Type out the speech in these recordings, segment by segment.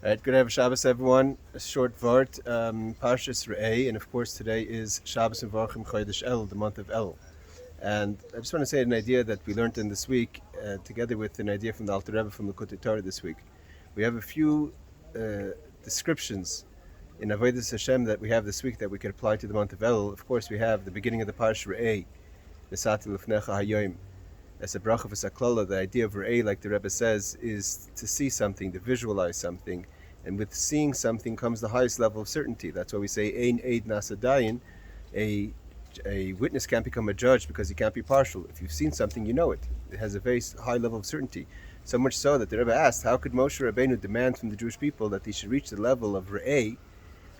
All right, good Shabbos, everyone. A short vart, Parshas Re'eh, and of course today is Shabbos and Mevorchim Chodesh Elul, the month of Elul. And I just want to say an idea that we learned in this week, together with an idea from the Alter Rebbe from the Likutei Torah this week. We have a few descriptions in Avodas Hashem that we have this week that we could apply to the month of Elul. Of course, we have the beginning of the Parshas Re'eh, Nesati Lefnecha Hayoim. As a bracha v'saklala, the idea of Re'eh, like the Rebbe says, is to see something, to visualize something. And with seeing something comes the highest level of certainty. That's why we say, Ein Eid Nasadayin, a witness can't become a judge because he can't be partial. If you've seen something, you know it. It has a very high level of certainty. So much so that the Rebbe asked, how could Moshe Rabbeinu demand from the Jewish people that they should reach the level of Re'eh?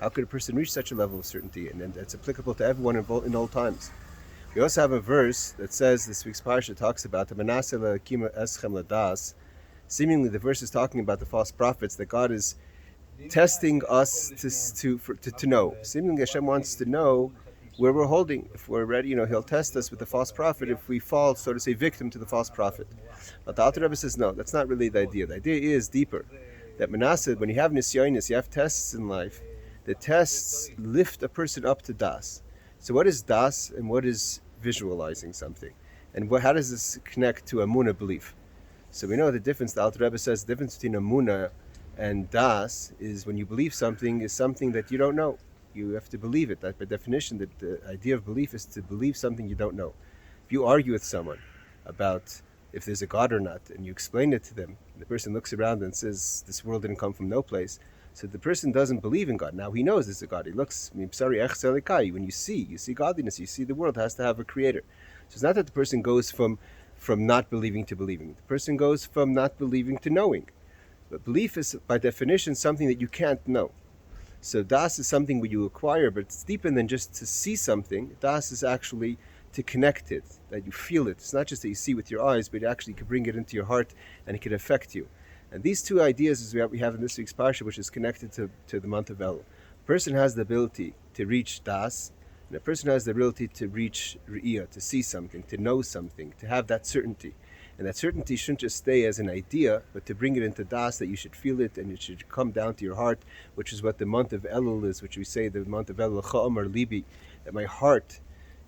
How could a person reach such a level of certainty? And that's applicable to everyone in all times. We also have a verse that says, this week's parsha talks about the Manasseh le'akima eschem ladas. Seemingly, the verse is talking about the false prophets, that God is testing us to know. Seemingly, Hashem wants to know where we're holding. If we're ready, He'll test us with the false prophet if we fall, so to say, victim to the false prophet. But the Alter Rebbe says, no, that's not really the idea. The idea is deeper. That Manasseh, when you have nisyonis, you have tests in life, the tests lift a person up to das. So what is das and what is visualizing something? And how does this connect to Amunah belief? So we know the difference. The Alter Rebbe says the difference between Amunah and das is when you believe something is something that you don't know. You have to believe it. That by definition, the idea of belief is to believe something you don't know. If you argue with someone about if there's a God or not, and you explain it to them, and the person looks around and says, this world didn't come from no place, so the person doesn't believe in God. Now he knows there's a God. He looks, when you see godliness, you see the world has to have a creator. So it's not that the person goes from not believing to believing. The person goes from not believing to knowing. But belief is, by definition, something that you can't know. So das is something where you acquire, but it's deeper than just to see something. Das is actually to connect it, that you feel it. It's not just that you see with your eyes, but it actually can bring it into your heart and it can affect you. And these two ideas is what we have in this week's parsha, which is connected to the month of Elul. A person has the ability to reach das, and a person has the ability to reach re'iyah, to see something, to know something, to have that certainty. And that certainty shouldn't just stay as an idea, but to bring it into das, that you should feel it and it should come down to your heart, which is what the month of Elul is, which we say the month of Elul, cha'amar libi, that my heart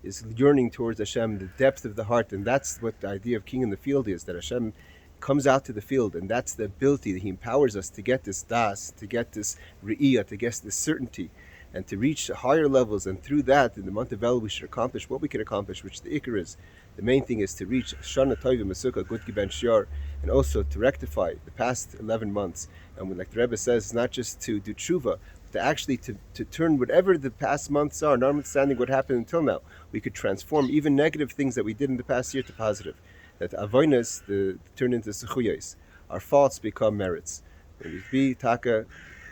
is yearning towards Hashem, the depth of the heart. And that's what the idea of king in the field is, that Hashem comes out to the field, and that's the ability that He empowers us to get this das, to get this re'iyah, to get this certainty, and to reach higher levels. And through that, in the month of Elul, we should accomplish what we can accomplish, which the ikar is. The main thing is to reach Shana Tova Mesukah, Good Giben Shiar, and also to rectify the past 11 months. And like the Rebbe says, it's not just to do tshuva, but to actually to turn whatever the past months are, not understanding what happened until now. We could transform even negative things that we did in the past year to positive. That avoinas turn into sechuyos. Our faults become merits. When we be taka,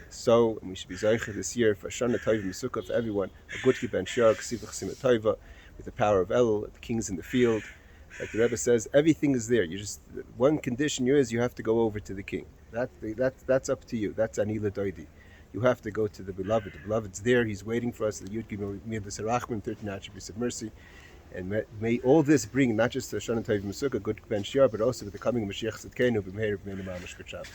so and we should be zeicha this year for Shana Tova Mesukah for everyone. A good Giben Shiar, Ksiv Chesima Tova, with the power of Elul, the kings in the field. Like the Rebbe says, everything is there. You just, one condition is you have to go over to the king. That's up to you. That's Anila Doidi. You have to go to the beloved. The beloved's there. He's waiting for us. The Yud Gimel Midas Harachman, 13 attributes of mercy. And may all this bring not just the Shana Tov Mesukah, good Ben Shiar, but also with the coming of Mashiach Tzidkenu, b'meir b'meir Shabbos.